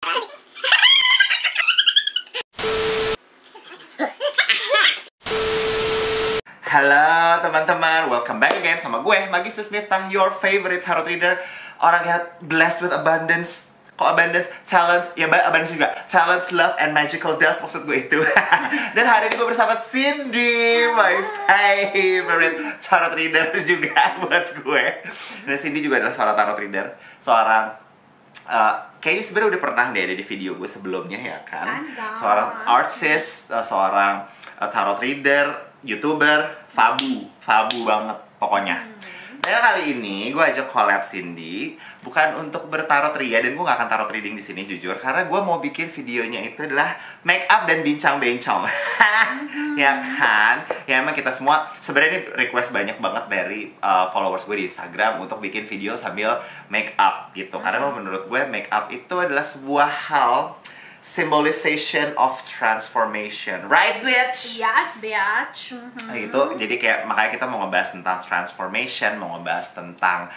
Halo teman-teman, welcome back again sama gue, Magisus Miftah, your favorite tarot reader. Orang yang blessed with abundance. Kok abundance? Talents, ya abundance juga. Talents, love, and magical dust, maksud gue itu. Dan hari ini gue bersama Cindy, my favorite tarot reader juga buat gue. Dan Cindy juga adalah seorang tarot reader. Seorang kayaknya sebenarnya udah pernah deh ada di video gue sebelumnya ya kan. Seorang artist, seorang tarot reader, YouTuber, Fabu banget pokoknya. Dan kali ini gue ajak collab Cindy bukan untuk bertarot ria, dan gue gak akan tarot reading di sini jujur, karena gue mau bikin videonya itu adalah make up dan bincang-bencong. Ya kan? Ya emang kita semua sebenarnya ini request banyak banget dari followers gue di Instagram untuk bikin video sambil make up gitu. Karena menurut gue make up itu adalah sebuah hal symbolization of transformation, right bitch? Yes bitch. Gitu, jadi kayak makanya kita mau ngebahas tentang transformation, mau ngebahas tentang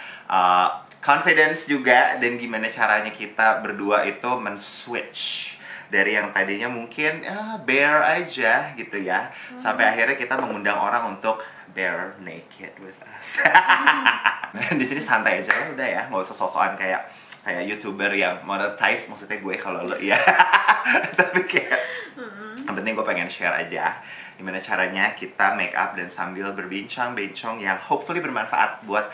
confidence juga, dan gimana caranya kita berdua itu men-switch dari yang tadinya mungkin bare aja gitu ya, sampai akhirnya kita mengundang orang untuk bare naked with us. Di sini santai aja lah, udah ya, nggak usah sok-sokan kayak YouTuber yang monetize, maksudnya gue kalau lo ya. Tapi kayak yang penting gue pengen share aja gimana caranya kita make up dan sambil berbincang-bencong yang hopefully bermanfaat buat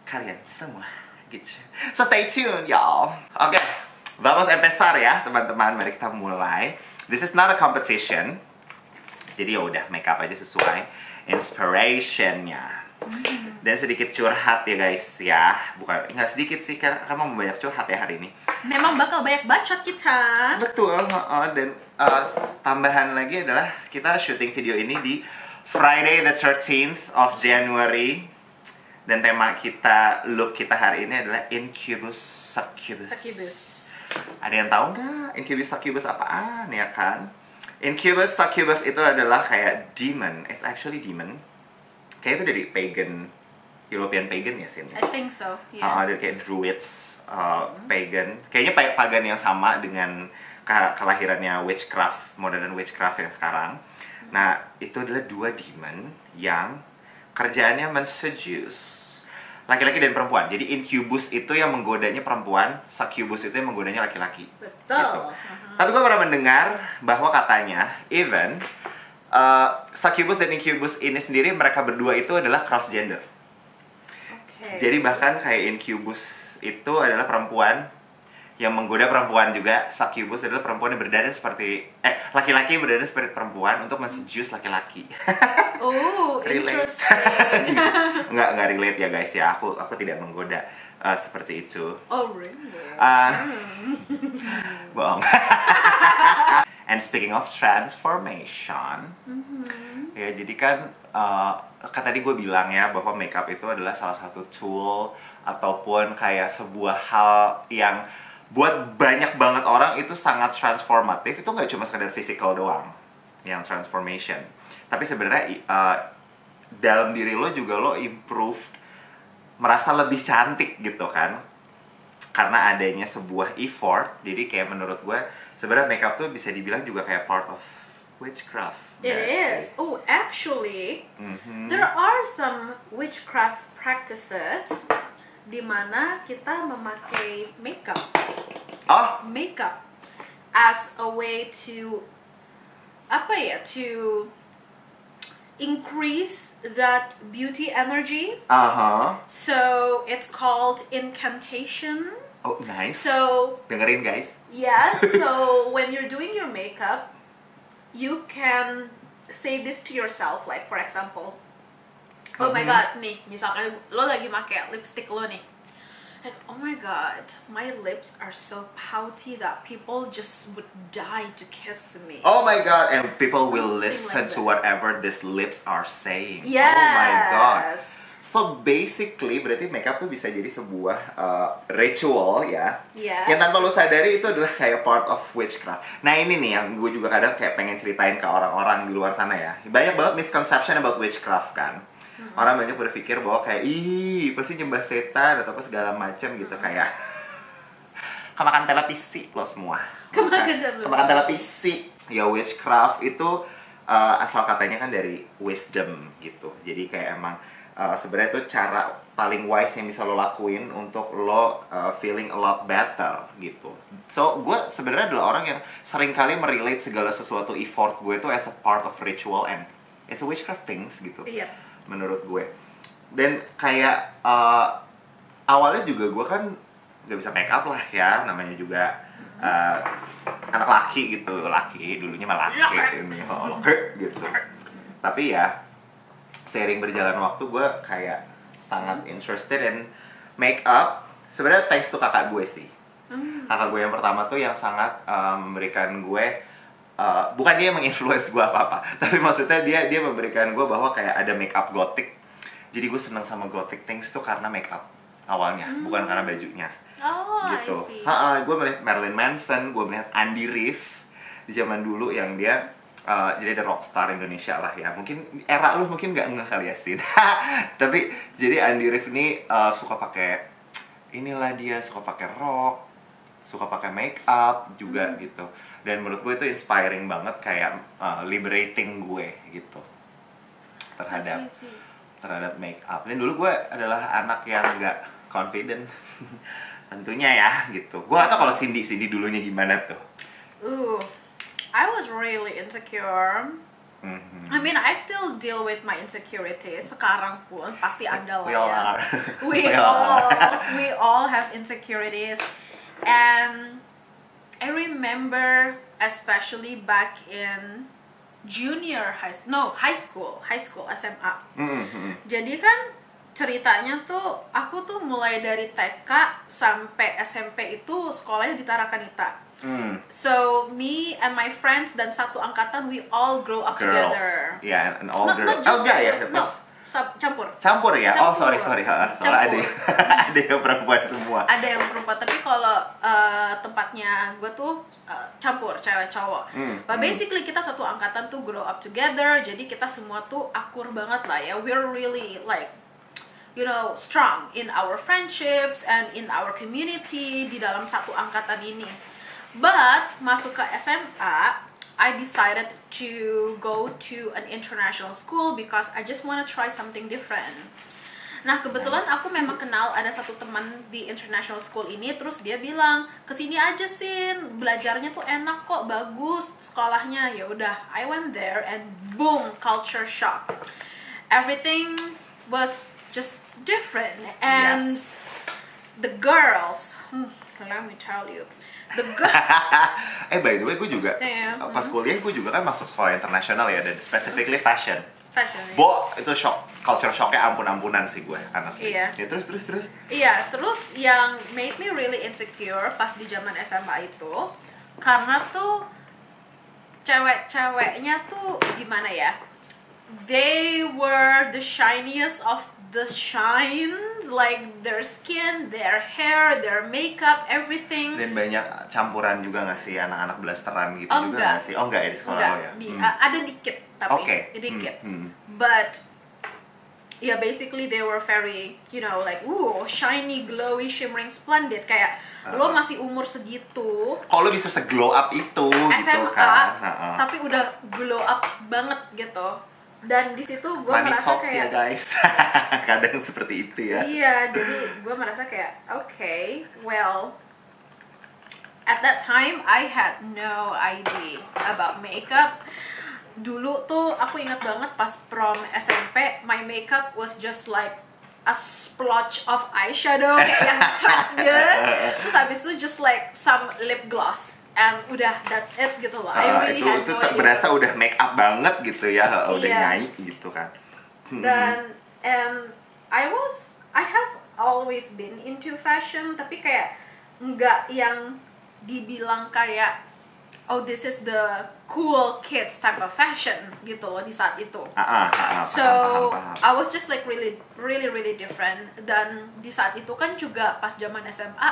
kalian semua gitu. So stay tuned y'all. Oke, vamos empezar ya teman-teman, mari kita mulai. This is not a competition, jadi ya udah make up aja sesuai inspirationnya. Dan sedikit curhat ya guys ya, bukan nggak sedikit sih, karena mau banyak curhat ya hari ini. Memang bakal banyak bacot kita. Betul, dan tambahan lagi adalah kita syuting video ini di Friday the 13th of January. Dan tema kita, look kita hari ini adalah Incubus Succubus. Ada yang tahu nggak Incubus Succubus apaan ya kan? Incubus Succubus itu adalah kayak demon, it's actually demon. Kayak itu dari pagan, European pagan ya Sin? I think so, yeah. Dari kayak druids, pagan. Kayaknya pagan yang sama dengan kelahirannya witchcraft, modern witchcraft yang sekarang. Nah, itu adalah dua demon yang kerjaannya men-seduce laki-laki dan perempuan. Jadi incubus itu yang menggodanya perempuan, succubus itu yang menggodanya laki-laki. Betul. Gitu. Tapi gue pernah mendengar bahwa katanya even succubus dan incubus ini sendiri, mereka berdua itu adalah cross gender. Okay. Jadi bahkan kayak incubus itu adalah perempuan yang menggoda perempuan juga, succubus adalah perempuan yang berdandan seperti laki-laki yang berdandan seperti perempuan untuk men-seduce laki-laki. Oh, interesting. Nggak relate ya guys ya, aku tidak menggoda seperti itu. Oh really? Bohong. And speaking of transformation, ya jadi kan tadi gue bilang ya bahwa makeup itu adalah salah satu tool ataupun kayak sebuah hal yang buat banyak banget orang itu sangat transformatif. Itu nggak cuma sekedar physical doang yang transformation, tapi sebenarnya dalam diri lo juga lo improve, merasa lebih cantik gitu kan, karena adanya sebuah effort. Jadi kayak menurut gue sebenarnya makeup tuh bisa dibilang juga kayak part of witchcraft. It is. Oh, actually, there are some witchcraft practices di mana kita memakai makeup. Makeup as a way to to increase that beauty energy. So it's called incantation. Oh, nice. So dengerin guys. Yeah, so when you're doing your makeup, you can say this to yourself, like for example, oh my god, nih, misalkan lo lagi pakai lipstick lo nih, like oh my god, my lips are so pouty that people just would die to kiss me. Oh my god, and people will Something listen like to that. whatever these lips are saying. Yes. Oh my god. So basically berarti makeup tuh bisa jadi sebuah ritual ya, Yes. yang tanpa lo sadari itu adalah kayak part of witchcraft. Nah ini nih yang gue juga kadang kayak pengen ceritain ke orang-orang di luar sana ya. Banyak banget misconception about witchcraft kan. Orang banyak berpikir bahwa kayak ih pasti nyembah setan atau apa segala macam gitu kayak. kemakan televisi lo semua. Kemakan televisi. Ya witchcraft itu asal katanya kan dari wisdom gitu. Jadi kayak emang sebenarnya itu cara paling wise yang bisa lo lakuin untuk lo feeling a lot better gitu. So gue sebenarnya adalah orang yang sering kali merelate segala sesuatu effort gue itu as a part of ritual and it's a witchcraft things gitu. Iya. Menurut gue. Dan kayak awalnya juga gue kan gak bisa make up lah ya, namanya juga anak laki gitu, laki dulunya mah laki gitu. Tapi ya seiring berjalan waktu gue kayak sangat interested in make up. Sebenarnya thanks to kakak gue sih. Kakak gue yang pertama tuh yang sangat memberikan gue bukan dia yang menginfluence gue apa-apa, tapi maksudnya dia memberikan gue bahwa kayak ada make up gothic. Jadi gue seneng sama gothic things tuh karena make up awalnya, bukan karena bajunya. Oh, Gitu. I see. Gue melihat Marilyn Manson, gue melihat Andy Rif di zaman dulu yang dia jadi ada rockstar Indonesia lah ya. Mungkin era lu mungkin nggak kali ya Sin. Tapi jadi Andy Rif ini suka pakai inilah dia suka pakai rock, suka pakai make up juga gitu. Dan menurut gue itu inspiring banget kayak liberating gue gitu terhadap make up. Dan dulu gue adalah anak yang nggak confident. Tentunya ya gitu. Gue gak tau kalau Cindy dulunya gimana tuh. I was really insecure. I mean, I still deal with my insecurities. Sekarang pun pasti ada lah We all ya. are. We all have insecurities. And I remember especially back in high school SMA. Jadi kan ceritanya tuh aku tuh mulai dari TK sampai SMP itu sekolahnya di Tarakanita. So me and my friends dan satu angkatan we all grow up together. Yeah, and all Not girls. just Oh enggak ya? girls, campur. Campur ya? Oh Campur. sorry. Soalnya ada yang perempuan semua. Ada yang perempuan, tapi kalau tempatnya gue tuh campur cewek cowok. But basically kita satu angkatan tuh grow up together, jadi kita semua tuh akur banget lah ya. We're really like strong in our friendships and in our community di dalam satu angkatan ini. But masuk ke SMA, I decided to go to an international school because I just wanna try something different. Nah kebetulan aku memang kenal ada satu teman di international school ini, terus dia bilang kesini aja Sin, belajarnya tuh enak kok, bagus sekolahnya. Ya udah, I went there and boom, culture shock. Everything was just different and the girls, let me tell you, the By the way, gue juga pas kuliah gue juga kan masuk sekolah internasional ya, dan specifically fashion. Itu culture shocknya ampun-ampunan sih gue, honestly. Iya. Ya, terus. Iya, terus yang made me really insecure pas di zaman SMA itu karena tuh cewek-ceweknya tuh gimana ya? They were the shiniest of the shines, like their skin, their hair, their makeup, everything. Dan banyak campuran juga nggak sih anak-anak blasteran gitu juga enggak. nggak sih? Oh enggak ya di sekolah lo ya? Ada dikit tapi dikit. But yeah, basically they were very, like shiny, glowy, shimmering, splendid. Kayak lo masih umur segitu. Kok lo bisa se-glow up itu SMA, gitu kan? tapi udah glow up banget gitu. Dan di situ gue merasa talks kayak ya guys. Kadang seperti itu ya. Iya, jadi gue merasa kayak okay, well, at that time I had no idea about makeup. Dulu tuh aku ingat banget pas prom SMP, my makeup was just like a splotch of eyeshadow kayak yang gitu. Terus habis itu just like some lip gloss. And udah, that's it gitu loh. I really had itu no idea. berasa udah make up banget gitu ya, udah nyanyi gitu kan. Dan I have always been into fashion, tapi kayak nggak yang dibilang kayak this is the cool kids type of fashion gitu loh di saat itu. So paham. I was just like really different. Dan di saat itu kan juga pas zaman SMA,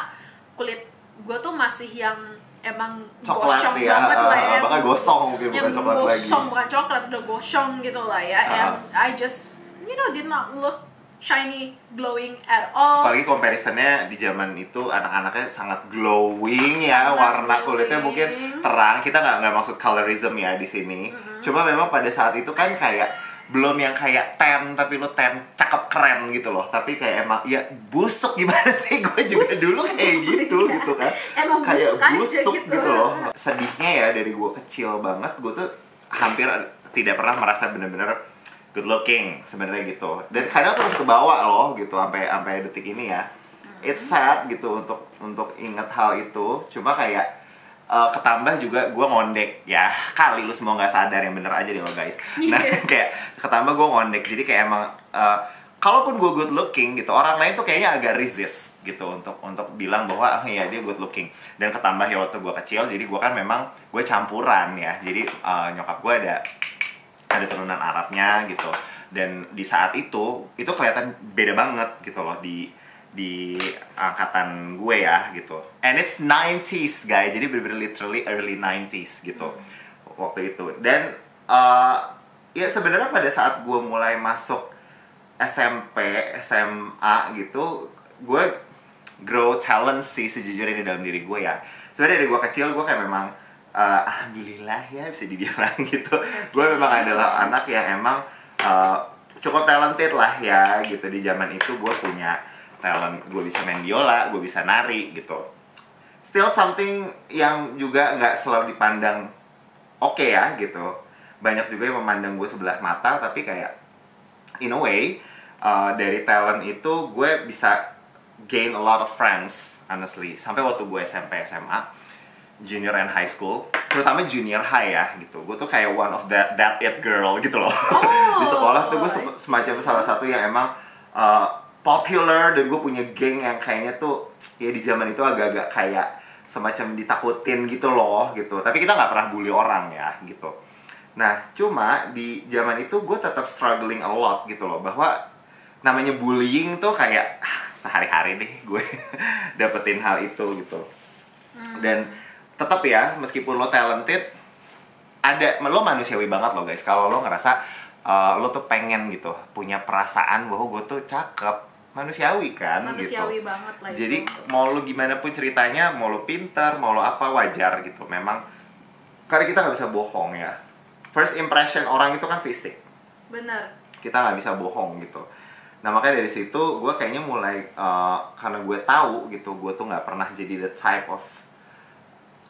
kulit gue tuh masih yang emang coklat gosong ya, banget lah ya. bahkan gosong mungkin bukan coklat lagi. Gosong bukan coklat, udah gosong gitu lah ya. And I just did not look shiny, glowing at all. Apalagi comparisonnya di zaman itu anak-anaknya sangat glowing ya, Sangat warna kulitnya glowing. mungkin terang. Kita nggak maksud colorism ya di sini. Cuma memang pada saat itu kan kayak belum yang kayak tan tapi lu tan cakep keren gitu loh. Tapi kayak emang ya busuk gimana sih, gue juga Busuk. dulu kayak gitu Iya. gitu kan. Emang Kayak busuk aja busuk gitu. gitu loh. Sedihnya ya dari gue kecil banget, gue tuh hampir tidak pernah merasa bener-bener good looking sebenarnya gitu, dan kadang terus kebawa loh gitu sampai detik ini ya. It's sad gitu untuk inget hal itu. Cuma kayak ketambah juga gue ngondek ya, kali lu semua nggak sadar, yang bener aja deh lo guys. Nah kayak ketambah gue ngondek, jadi kayak emang kalaupun gue good looking gitu, orang lain tuh kayaknya agak resist gitu untuk bilang bahwa ya dia good looking. Dan ketambah ya waktu gue kecil, jadi gue kan memang gue campuran ya, jadi nyokap gue ada turunan Arabnya gitu, dan di saat itu kelihatan beda banget gitu loh di angkatan gue ya gitu. And it's 90s guys, jadi bener-bener literally early 90s gitu waktu itu. Dan ya sebenarnya pada saat gue mulai masuk SMP, SMA gitu, gue grow talent sih sejujurnya di dalam diri gue ya. Sebenarnya dari gue kecil gue kayak memang alhamdulillah ya bisa dibilang gitu. Gue memang adalah anak yang emang cukup talented lah ya gitu. Di zaman itu gue punya talent, gue bisa main biola, gue bisa nari gitu. Still something yang juga nggak selalu dipandang oke ya gitu. Banyak juga yang memandang gue sebelah mata, tapi kayak in a way dari talent itu gue bisa gain a lot of friends honestly. Sampai waktu gue SMP, SMA, junior and high school, terutama junior high ya gitu, gue tuh kayak one of that it girl gitu loh. Di sekolah tuh gue semacam salah satu yang emang popular, dan gue punya geng yang kayaknya tuh ya di zaman itu agak-agak kayak semacam ditakutin gitu loh gitu. Tapi kita nggak pernah bully orang ya gitu. Nah cuma di zaman itu gue tetap struggling a lot gitu loh, bahwa namanya bullying tuh kayak sehari-hari deh gue dapetin hal itu gitu. Dan tetap ya, meskipun lo talented, lo manusiawi banget lo guys. Kalau lo ngerasa lo tuh pengen gitu punya perasaan bahwa gue tuh cakep, manusiawi kan. Manusiawi gitu. banget lah itu. Jadi mau lo gimana pun ceritanya, mau lo pintar, mau lo apa, wajar gitu. Memang karena kita nggak bisa bohong ya. First impression orang itu kan fisik. Bener. Kita nggak bisa bohong gitu. Nah makanya dari situ gue kayaknya mulai karena gue tahu gitu, gue tuh nggak pernah jadi the type of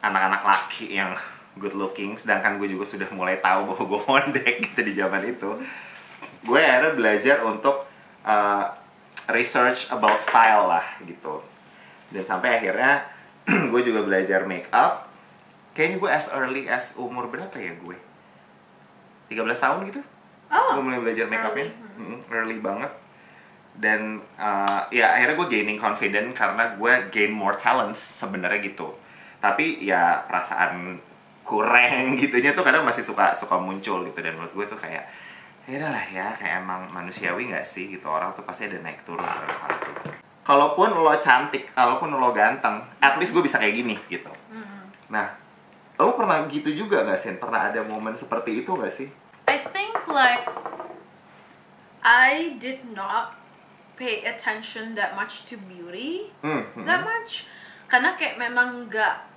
anak-anak laki yang good looking, sedangkan gue juga sudah mulai tahu bahwa gue ngondek gitu di zaman itu. Gue akhirnya belajar untuk research about style lah gitu. Dan sampai akhirnya gue juga belajar make up. Kayaknya gue as early as umur berapa ya gue? 13 tahun gitu. Gue mulai belajar make upnya. Early banget. Dan ya akhirnya gue gaining confidence karena gue gain more talents sebenarnya gitu. Tapi ya perasaan kurang gitunya tuh kadang masih suka muncul gitu. Dan menurut gue tuh kayak ya lah ya, kayak emang manusiawi nggak sih gitu, orang tuh pasti ada naik turun dalam hal itu. Kalaupun lo cantik, kalaupun lo ganteng, at least gue bisa kayak gini gitu. Nah, lo pernah gitu juga nggak sih? Pernah ada momen seperti itu nggak sih? I think like I did not pay attention that much to beauty, that much, karena kayak memang nggak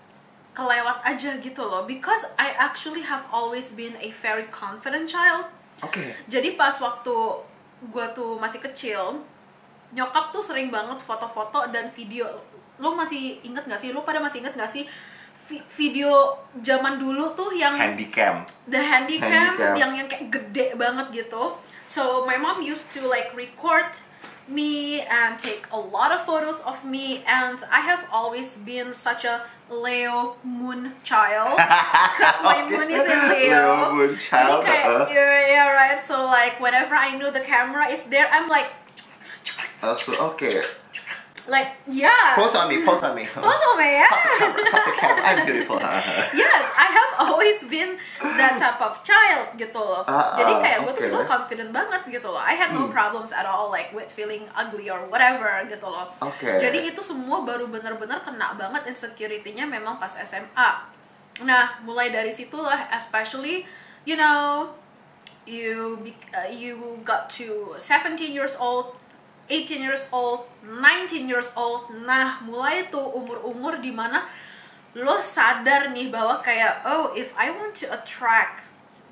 kelewat aja gitu loh, because I actually have always been a very confident child. Oke. Jadi pas waktu gue tuh masih kecil, nyokap tuh sering banget foto-foto dan video. Lo masih inget gak sih? Lo pada masih inget gak sih video zaman dulu tuh yang Handycam. the handycam yang kayak gede banget gitu. So my mom used to like record me and take a lot of photos of me, and I have always been such a Leo moon child because my moon is in Leo. Leo moon child. Jadi kayak, yeah, right. So like whenever I know the camera is there, I'm like Okay. like yeah. Pose on me. Pose on me, yeah. Fuck the camera. I'm beautiful. Yes, I have always been that type of child gitu loh. Jadi kayak gue tuh semua confident banget gitu loh. I had no problems at all like with feeling ugly or whatever gitu loh. Jadi itu semua baru bener-bener kena banget insecurity-nya memang pas SMA. Nah, mulai dari situlah, especially you got to 17 years old, 18 years old, 19 years old. Nah, mulai tuh umur-umur dimana lo sadar nih bahwa kayak, oh, if I want to attract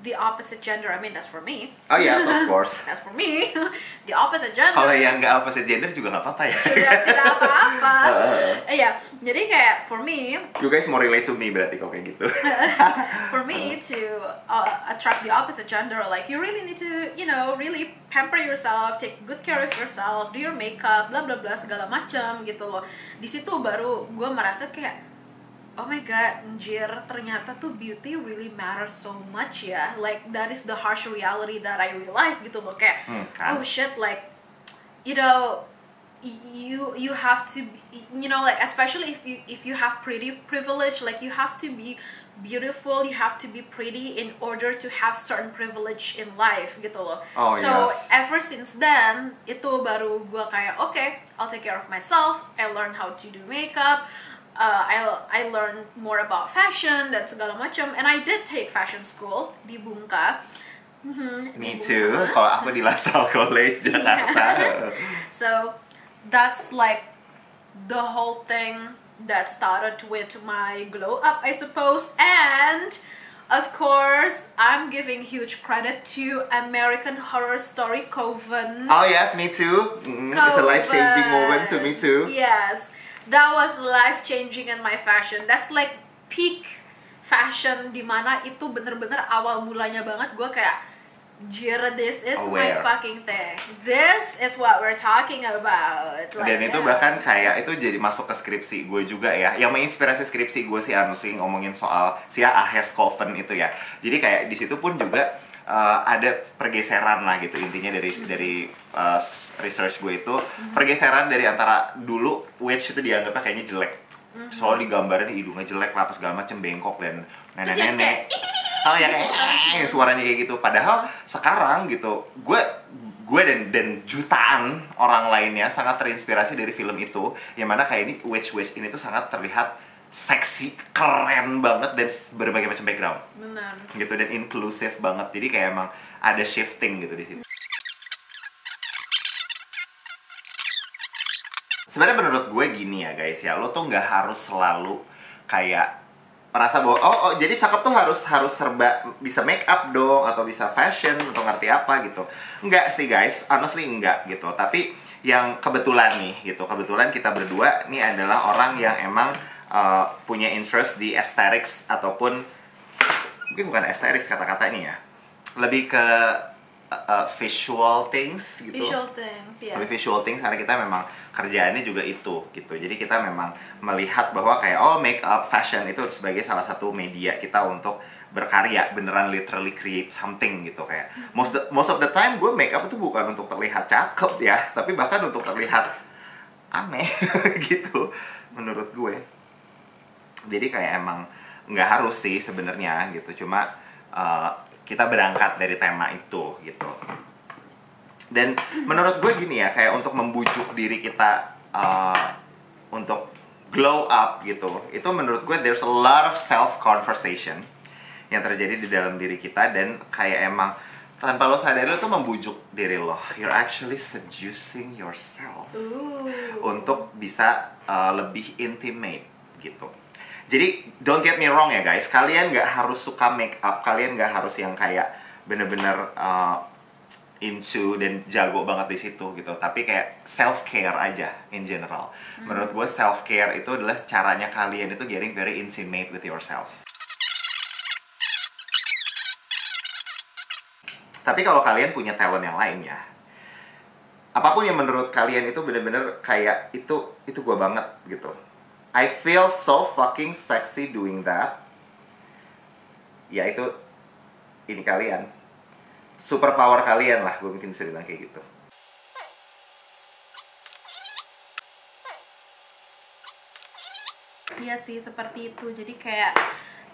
the opposite gender, I mean that's for me. Oh yes, of course. That's for me. The opposite gender. Kalau yang nggak opposite gender juga nggak apa-apa ya. Juga tidak apa-apa. Iya, jadi kayak for me. You guys more relate to me berarti kalau kayak gitu. For me to attract the opposite gender, like you really need to, you know, really pamper yourself, take good care of yourself, do your makeup, bla bla bla segala macam gitu loh. Di situ baru gue merasa kayak, oh my god, anjir, ternyata tuh beauty really matters so much ya. Like, that is the harsh reality that I realized gitu loh. Kayak, oh shit, like, you know, you have to be, you know, like, especially if you have pretty privilege, like, you have to be beautiful, you have to be pretty in order to have certain privilege in life gitu loh. Oh, so yes. ever since then, itu baru gue kayak, okay, I'll take care of myself, I learn how to do makeup, I learned more about fashion dan segala macam, and I did take fashion school di Bungka. Me too. Kalau aku di LaSalle College Jakarta. So that's like the whole thing that started with my glow up, I suppose. And of course, I'm giving huge credit to American Horror Story Coven. Oh yes, me too. It's a life-changing moment to me too. Yes. That was life-changing in my fashion. That's like peak fashion, dimana itu bener-bener awal mulanya banget gue kayak, jir, this is my fucking thing. This is what we're talking about. Like, dan itu bahkan kayak itu jadi masuk ke skripsi gue juga ya. Yang menginspirasi skripsi gue sih honestly ngomongin soal si Ahes Coven itu ya. Jadi kayak di situ pun juga ada pergeseran lah gitu intinya dari research gue itu, pergeseran dari antara dulu witch itu dianggapnya kayaknya jelek, soalnya digambarin hidungnya jelek lah, apa segala macem, bengkok dan nenek-nenek, oh ya kayak suaranya kayak gitu. Padahal sekarang gitu gue dan jutaan orang lainnya sangat terinspirasi dari film itu, yang mana kayak ini witch ini tuh sangat terlihat seksi, keren banget, dan berbagai macam background. Benar. Gitu, dan inklusif banget. Jadi kayak emang ada shifting gitu di situ. Sebenarnya menurut gue gini ya guys ya, lo tuh nggak harus selalu kayak merasa bahwa oh jadi cakep tuh harus serba bisa make up dong, atau bisa fashion, atau ngerti apa gitu. Enggak sih guys, honestly enggak gitu. Tapi yang kebetulan nih gitu, kebetulan kita berdua nih adalah orang yang emang punya interest di aesthetics, ataupun mungkin bukan aesthetics kata-kata ini ya, lebih ke visual things gitu. Visual things, yes. Lebih visual things, karena kita memang kerjaannya juga itu gitu. Jadi kita memang melihat bahwa kayak make up, fashion itu sebagai salah satu media kita untuk berkarya, beneran literally create something gitu. Kayak most of the time gue make up itu bukan untuk terlihat cakep ya, tapi bahkan untuk terlihat aneh gitu menurut gue. Jadi kayak emang nggak harus sih sebenarnya gitu, cuma kita berangkat dari tema itu gitu. Dan menurut gue gini ya, kayak untuk membujuk diri kita untuk glow up gitu, itu menurut gue there's a lot of self conversation yang terjadi di dalam diri kita, dan kayak emang tanpa lo sadari lo tuh membujuk diri lo, you're actually seducing yourself untuk bisa lebih intimate gitu. Jadi don't get me wrong ya guys, kalian nggak harus suka make up, kalian nggak harus yang kayak bener-bener into dan jago banget di situ gitu. Tapi kayak self care aja in general. Menurut gue self care itu adalah caranya kalian itu getting very intimate with yourself. Tapi kalau kalian punya talent yang lain ya, apapun yang menurut kalian itu bener-bener kayak itu gue banget gitu. I feel so fucking sexy doing that. Ya itu ini kalian, superpower kalian lah, gue mungkin bisa bilang kayak gitu. Iya sih, seperti itu. Jadi kayak,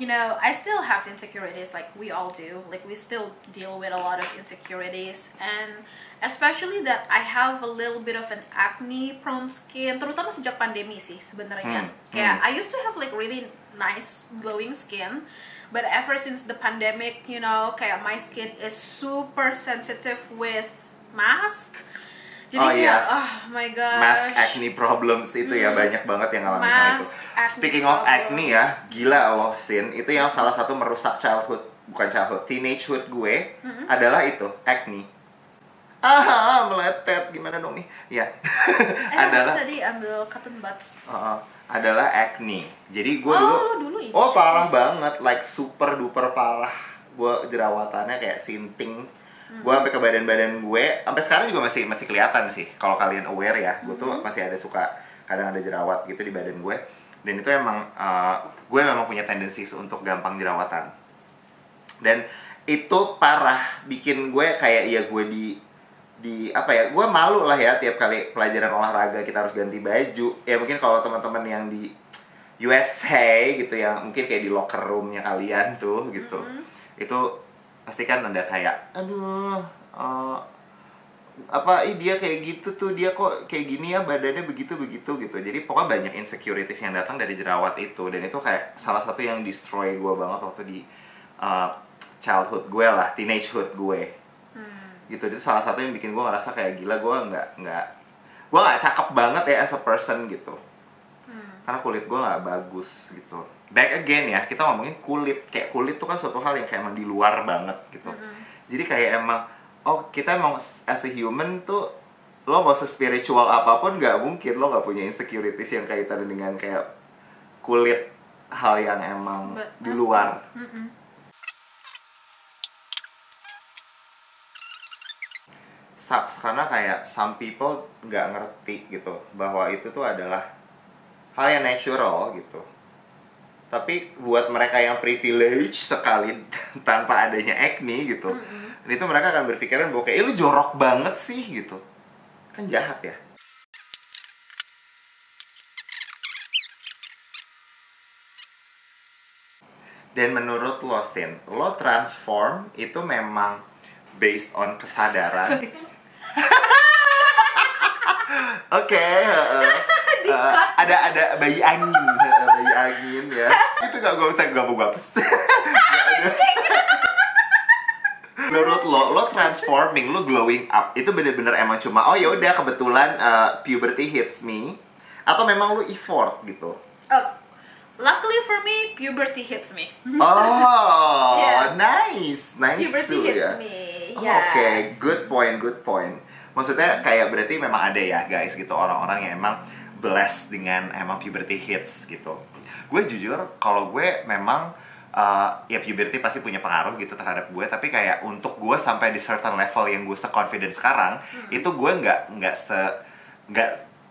you know, I still have insecurities, like we all do. Like we still deal with a lot of insecurities, and especially that I have a little bit of an acne prone skin, terutama sejak pandemi sih sebenarnya. Kayak I used to have like really nice glowing skin, but ever since the pandemic, you know, kayak my skin is super sensitive with mask. Jadi Oh, kayak, yes. oh my gosh. Mask acne problems itu ya, banyak banget yang ngalamin hal itu. Mask acne Speaking of problem. acne ya, gila loh Sin, itu yang salah satu merusak teenagehood gue adalah itu, acne. Meletet, gimana dong nih? Ya, adalah bisa diambil cotton buds. adalah acne. Jadi gue lo dulu ini. parah banget, like super duper parah. Gue jerawatannya kayak sinting. Gue sampai ke badan-badan gue, sampai sekarang juga masih kelihatan sih. Kalau kalian aware ya, gue tuh masih ada suka kadang ada jerawat gitu di badan gue. Dan itu emang gue memang punya tendensi untuk gampang jerawatan. Dan itu parah, bikin gue kayak ya gue di apa ya, gue malu lah ya tiap kali pelajaran olahraga kita harus ganti baju. Ya mungkin kalau teman-teman yang di USA gitu ya, mungkin kayak di locker roomnya kalian tuh gitu, itu pasti kan ada kayak aduh dia kayak gitu tuh, dia kok kayak gini ya badannya begitu gitu. Jadi pokoknya banyak insecurities yang datang dari jerawat itu, dan itu kayak salah satu yang destroy gue banget waktu di childhood gue lah, teenagehood gue. Gitu, itu salah satu yang bikin gue ngerasa kayak gila, gue nggak cakep banget ya as a person gitu, karena kulit gue nggak bagus gitu. Back again ya, kita ngomongin kulit, kayak kulit tuh kan suatu hal yang kayak emang di luar banget gitu. Jadi kayak emang kita emang as a human tuh, lo mau se-spiritual apapun nggak mungkin lo nggak punya insecurities yang kaitan dengan kayak kulit, hal yang emang di luar. Sucks karena kayak some people nggak ngerti gitu bahwa itu tuh adalah hal yang natural gitu. Tapi buat mereka yang privilege sekali tanpa adanya acne gitu, itu mereka akan berpikiran bahwa kayak lu jorok banget sih gitu. Kan jahat ya. Dan menurut lo Sin, lo transform itu memang based on kesadaran. Oke, ada bayi angin ya. Itu gak mau gue hapus. Menurut lo transforming, lo glowing up itu bener-bener emang cuma oh ya udah kebetulan puberty hits me, atau memang lo effort gitu? Luckily for me, puberty hits me. Yeah. nice Puberty hits ya. me. Yes. Oke, good point. Maksudnya kayak berarti memang ada ya guys gitu, orang-orang yang emang blessed dengan emang puberty hits gitu. Gue jujur kalau gue memang ya puberty pasti punya pengaruh gitu terhadap gue, tapi kayak untuk gue sampai di certain level yang gue se-confident sekarang, itu gue nggak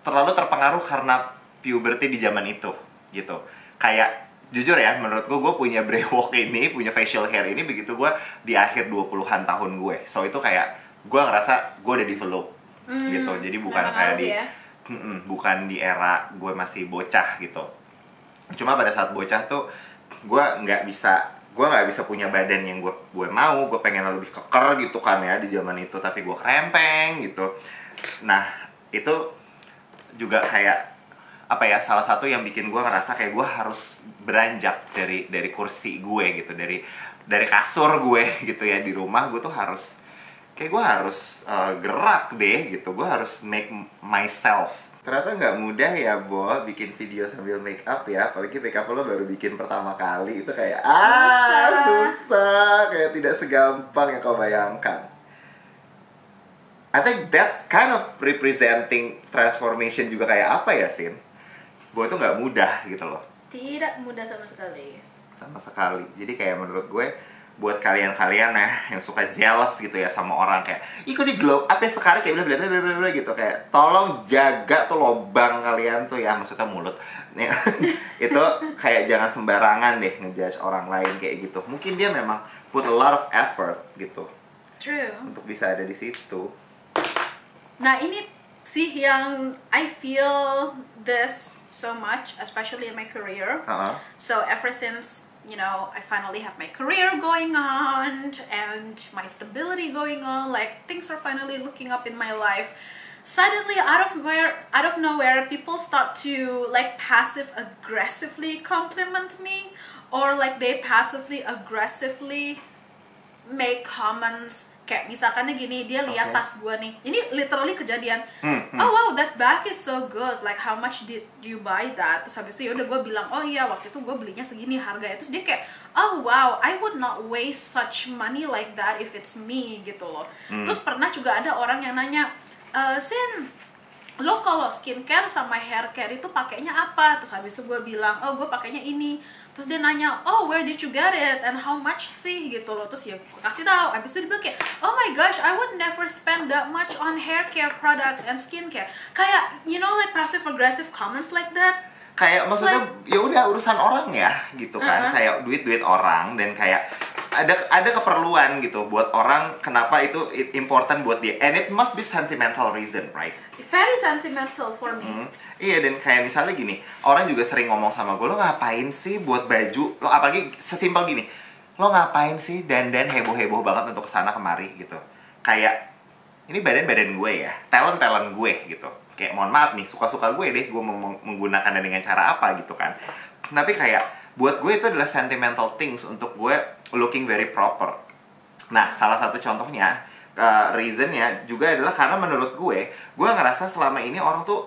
terlalu terpengaruh karena puberty di zaman itu gitu. Kayak jujur ya, menurut gue punya brewok ini, punya facial hair ini begitu gue di akhir 20-an tahun gue. So itu kayak gue ngerasa gue udah develop gitu. Jadi bukan kayak bukan di era gue masih bocah gitu. Cuma pada saat bocah tuh gue nggak bisa punya badan yang gue mau. Gue pengen lebih keker gitu kan ya di zaman itu, tapi gue krempeng gitu. Nah itu juga kayak apa ya, salah satu yang bikin gue ngerasa kayak gue harus beranjak dari kursi gue gitu, dari kasur gue gitu ya di rumah. Gue tuh harus gerak deh gitu, gue harus make myself. Ternyata nggak mudah ya Bo bikin video sambil make up ya, apalagi make up lo baru bikin pertama kali, itu kayak susah, kayak tidak segampang yang kau bayangkan. I think that's kind of representing transformation juga, kayak apa ya Sin? Bo itu nggak mudah gitu loh. Tidak mudah sama sekali. Jadi kayak menurut gue, buat kalian-kalian yang suka jealous gitu ya sama orang kayak kok di glow up ya sekarang kayak bilang gitu, kayak tolong jaga tuh lobang kalian tuh ya, maksudnya mulut itu kayak jangan sembarangan deh ngejudge orang lain kayak gitu. Mungkin dia memang put a lot of effort gitu. True. Untuk bisa ada di situ. Nah ini sih yang I feel this so much, especially in my career. So ever since I finally have my career going on and my stability going on, like things are finally looking up in my life. Suddenly, out of nowhere, people start to like passive aggressively compliment me, or like they passively aggressively make comments kayak misalkannya gini, dia lihat Okay. tas gue nih, ini literally kejadian. Hmm. Oh wow, that bag is so good, like how much did you buy that? Terus habis itu yaudah gue bilang, oh iya waktu itu gue belinya segini harganya. Terus dia kayak, oh wow, I would not waste such money like that if it's me gitu loh. Terus pernah juga ada orang yang nanya, Sin, lo kalau skincare sama hair care itu pakainya apa? Terus habis itu gue bilang, oh gue pakainya ini. Terus dia nanya, oh where did you get it and how much sih gitu loh. Terus ya gue kasih tahu. Habis itu dia bilang kayak, oh my gosh, I would never spend that much on hair care products and skincare. Kayak you know like passive aggressive comments like that. Kayak maksudnya ya udah urusan orang ya gitu kan, kayak duit orang, dan kayak ada keperluan gitu buat orang, kenapa itu important buat dia, and it must be sentimental reason, right? Very sentimental for me. Iya, dan kayak misalnya gini, orang juga sering ngomong sama gue, lo ngapain sih buat baju, lo apalagi sesimpel gini, lo ngapain sih dandan heboh-heboh banget untuk kesana kemari gitu. Kayak ini badan gue ya, talent gue gitu. Kayak mohon maaf nih, suka-suka gue deh, gue menggunakannya dengan cara apa gitu kan. Tapi kayak buat gue itu adalah sentimental things untuk gue looking very proper. Nah, salah satu contohnya, reasonnya juga adalah karena menurut gue ngerasa selama ini orang tuh,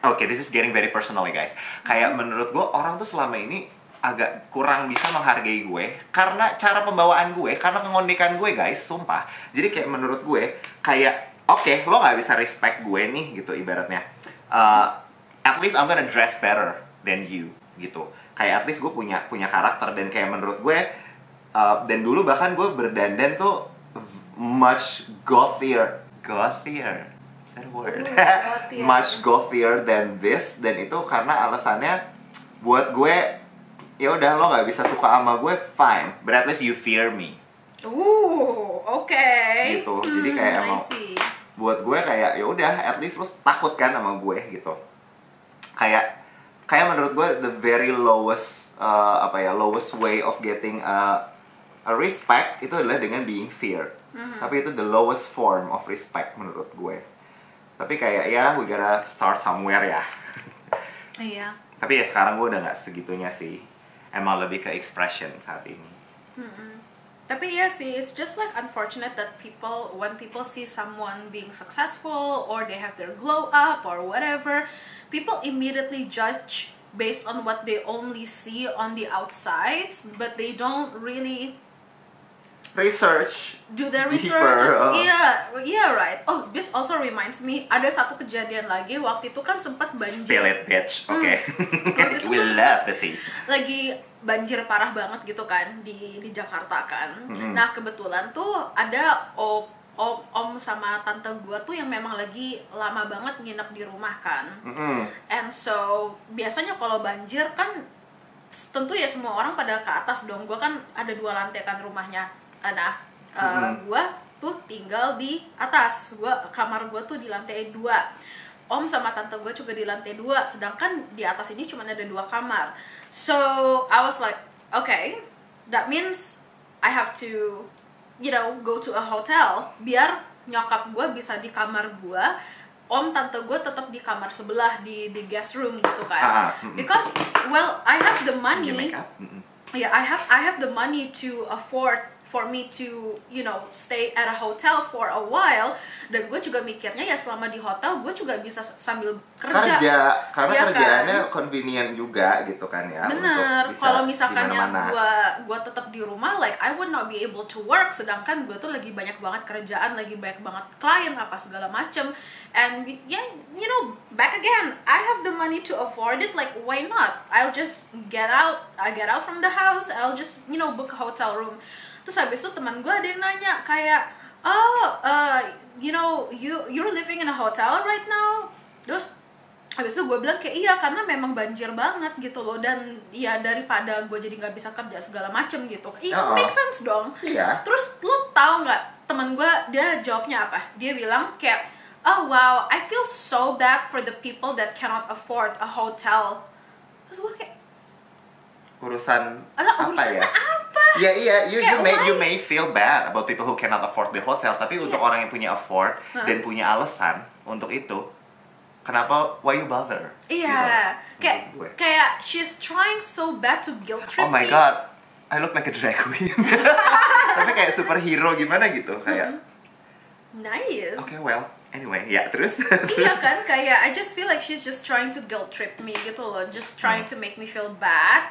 okay, this is getting very personal ya guys. Kayak menurut gue orang tuh selama ini agak kurang bisa menghargai gue karena cara pembawaan gue, karena kengondekan gue guys, sumpah. Jadi kayak menurut gue kayak oke, lo nggak bisa respect gue nih gitu ibaratnya. At least I'm gonna dress better than you gitu. Kayak at least gue punya karakter, dan kayak menurut gue dan dulu bahkan gue berdandan tuh much gothier. Is that a word? Gothier. Much gothier than this, dan itu karena alasannya buat gue ya udah, lo nggak bisa suka sama gue fine, but at least you fear me. Okay. Gitu. Jadi kayak I emang see. buat gue kayak ya udah, at least lo takut kan sama gue gitu. Kayak menurut gue the very lowest lowest way of getting a respect itu adalah dengan being feared. Tapi itu the lowest form of respect menurut gue. Tapi kayak ya we gotta start somewhere ya. Iya. Tapi ya sekarang gue udah nggak segitunya sih. Emang lebih ke expression saat ini. Tapi ya sih, it's just like unfortunate that when people see someone being successful or they have their glow up or whatever, people immediately judge based on what they only see on the outside, but they don't really Research. do their Deeper, research. Yeah, right. Oh, this also reminds me, ada satu kejadian lagi, waktu itu kan sempat banjir. Spill it, bitch. Okay. Waktu itu We tuh love the tea. lagi banjir parah banget gitu kan di Jakarta kan. Nah, kebetulan tuh ada om sama tante gua tuh yang memang lagi lama banget nginep di rumah kan. And so biasanya kalau banjir kan tentu ya semua orang pada ke atas dong. Gua kan ada 2 lantai kan rumahnya. Nah, gua tuh tinggal di atas. Kamar gua tuh di lantai 2. Om sama tante gue juga di lantai 2, sedangkan di atas ini cuma ada 2 kamar. So I was like, okay, that means I have to, go to a hotel biar nyokap gue bisa di kamar gue, om tante gue tetap di kamar sebelah di guest room gitu kan. Because well, I have the money. You make up? Yeah, I have the money to afford for me to stay at a hotel for a while, dan gue juga mikirnya ya selama di hotel gue juga bisa sambil kerja karena ya kerjaannya kan? convenient juga gitu kan ya. Bener, untuk bisa kalau misalkannya dimana-mana. gue tetap di rumah, like I would not be able to work, sedangkan gue tuh lagi banyak banget kerjaan, lagi banyak banget klien apa segala macem. And yeah, back again, I have the money to afford it, like why not? I'll just get out from the house, I'll just book a hotel room. Terus habis itu teman gue ada yang nanya kayak, you're living in a hotel right now? Terus habis itu gue bilang kayak iya, karena memang banjir banget gitu loh, dan ya daripada gue jadi nggak bisa kerja segala macem gitu. Iya, make sense dong. Iya. Terus lo tau nggak teman gue dia jawabnya apa? Dia bilang kayak, oh wow, I feel so bad for the people that cannot afford a hotel. Terus gue kayak, urusan urusannya ya? apa? Ya iya, Kayak, you may feel bad about people who cannot afford the hotel, tapi untuk orang yang punya afford dan punya alasan untuk itu, kenapa, why you bother? Iya, Gitu, kayak she's trying so bad to guilt trip oh my me. god, I look like a drag queen. tapi kayak superhero gimana gitu kayak. Nice. Oke, well, anyway, ya terus. Iya kan, kayak I just feel like she's just trying to guilt trip me gitu loh, just trying to make me feel bad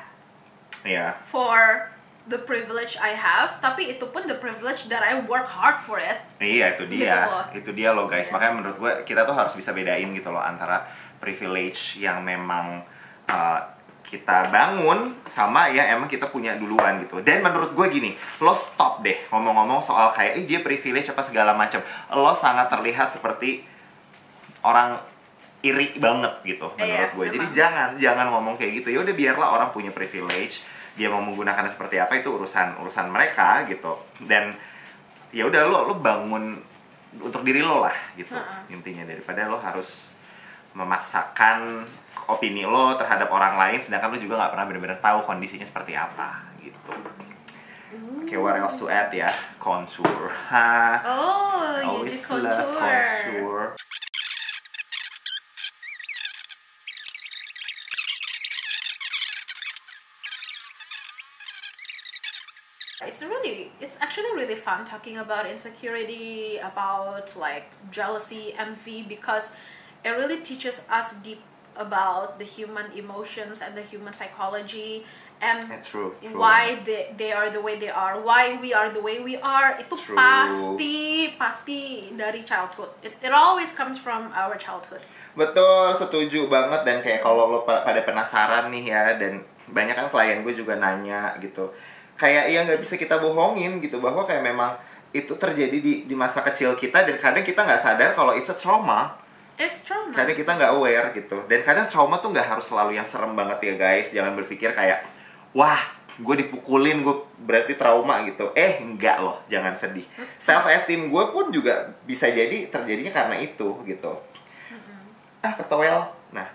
Iya. for the privilege I have, tapi itu pun the privilege that I work hard for it. Iya, itu dia. Gitu loh. Itu dia loh guys. Makanya menurut gue kita tuh harus bisa bedain gitu loh antara privilege yang memang kita bangun sama ya emang kita punya duluan gitu. Dan menurut gue gini, lo stop deh ngomong-ngomong soal kayak dia privilege apa segala macam. Lo sangat terlihat seperti orang iri banget gitu menurut gue. Jadi jangan ngomong kayak gitu. Ya udah biarlah orang punya privilege, dia mau menggunakannya seperti apa itu urusan mereka gitu. Dan ya udah lo bangun untuk diri lo lah gitu. Intinya daripada lo harus memaksakan opini lo terhadap orang lain sedangkan lo juga nggak pernah benar-benar tahu kondisinya seperti apa gitu. Oke, what else to add ya? Contour. Oh, you Always do love contour. contour. It's actually really fun talking about insecurity, about like jealousy, envy, because it really teaches us deep about the human emotions and the human psychology and Yeah, true. why they are the way they are, why we are the way we are. Itu True. pasti dari childhood. It always comes from our childhood. Betul, setuju banget. Dan kayak kalau lo pada penasaran nih ya, dan banyak kan klien gue juga nanya gitu, kayak ya nggak bisa kita bohongin gitu bahwa kayak memang itu terjadi di masa kecil kita dan kadang kita nggak sadar kalau it's a trauma. It's trauma. Kadang kita nggak aware gitu. Dan kadang trauma tuh nggak harus selalu yang serem banget ya guys. Jangan berpikir kayak, wah gue dipukulin, gue berarti trauma gitu. Enggak loh, jangan sedih. Self esteem gue pun juga bisa jadi terjadinya karena itu gitu. Ketowel. Nah.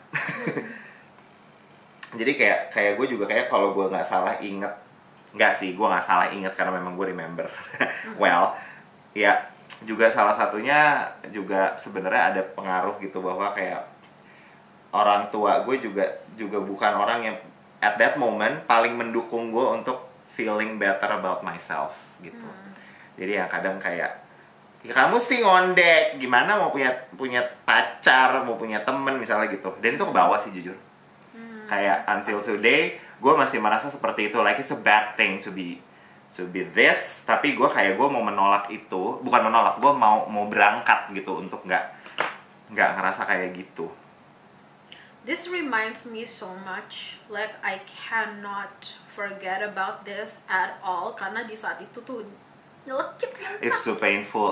Jadi kayak gue juga kayak kalau gue nggak salah inget, nggak sih, gue nggak salah inget karena memang gue remember. Well, ya juga salah satunya juga sebenarnya ada pengaruh gitu bahwa kayak orang tua gue juga bukan orang yang at that moment paling mendukung gue untuk feeling better about myself gitu. Jadi yang kadang kayak, ya kamu sih ngondek, gimana mau punya pacar, mau punya temen misalnya gitu. Dan itu ke bawah sih jujur. Kayak until today gue masih merasa seperti itu, like it's a bad thing to be this, tapi gue mau menolak itu, bukan menolak, gue mau berangkat gitu untuk nggak ngerasa kayak gitu. This reminds me so much, like I cannot forget about this at all, karena di saat itu tuh nyelekit banget. It's too painful.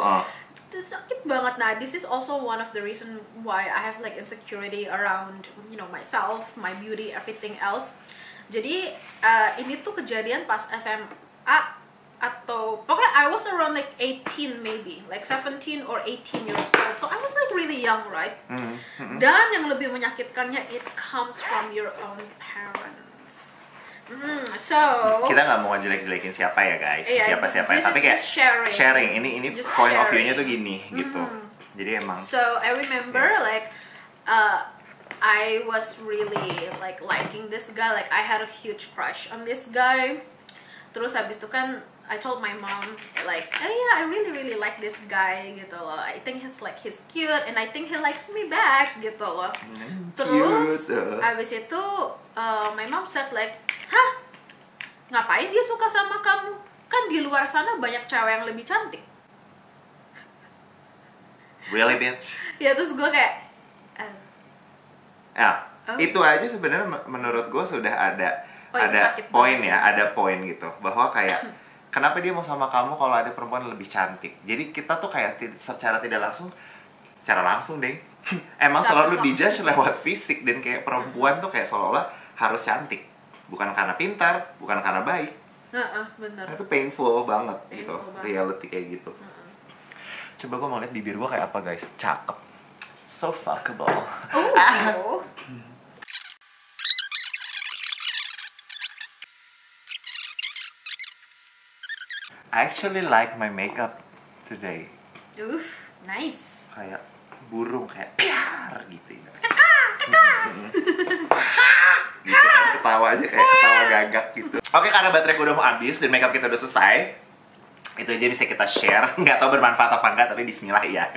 Itu sakit banget. Nah, this is also one of the reason why I have like insecurity around, myself, my beauty, everything else. Jadi ini tuh kejadian pas SMA atau pokoknya I was around like 18 maybe, like 17 or 18 years old. So I was like really young, right? Dan yang lebih menyakitkannya, it comes from your own parents. So Kita nggak mau ngejelek-jelekin siapa ya guys, siapa ya. this Tapi is kayak just sharing. Ini Just point of sharing. view-nya tuh gini gitu. Jadi emang. So I remember like I was really like liking this guy, like I had a huge crush on this guy. Terus habis itu kan I told my mom like, yeah, I really like this guy gitu loh. I think he's cute and I think he likes me back gitu loh. Terus habis itu my mom said like, hah, ngapain dia suka sama kamu? Kan di luar sana banyak cewek yang lebih cantik. Really bitch? Ya terus gue kayak Itu aja sebenarnya menurut gue sudah ada sakit poin banget ya, ada poin gitu bahwa kayak kenapa dia mau sama kamu kalau ada perempuan lebih cantik. Jadi kita tuh kayak secara langsung deh emang selalu dijudge lewat fisik, dan kayak perempuan tuh kayak seolah-olah harus cantik, bukan karena pintar, bukan karena baik. Bener. Itu painful banget gitu, Banget. reality kayak gitu. Coba gue mau lihat bibir gue kayak apa guys, cakep, so fuckable. I actually like my makeup today. Nice. Kayak burung, kayak piar gitu ya. Gitu kan, ketawa aja kayak ketawa gagak gitu. Oke, karena baterai gue udah mau habis dan makeup kita udah selesai, Itu aja bisa kita share. Nggak tahu bermanfaat apa enggak, tapi bismillah ya.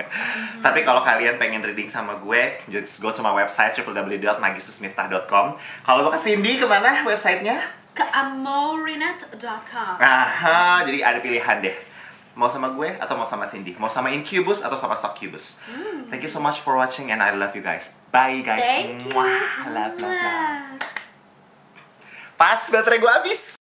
Tapi kalau kalian pengen reading sama gue, just go to my website www.magisusmiftah.com. Kalau mau ke Cindy, kemana websitenya? Ke amourinette.com. Aha, jadi ada pilihan deh. Mau sama gue atau mau sama Cindy? Mau sama Incubus atau sama Succubus? Thank you so much for watching and I love you guys. Bye guys. Thank you. Mwah. Love, love, love. Pas baterai gue habis.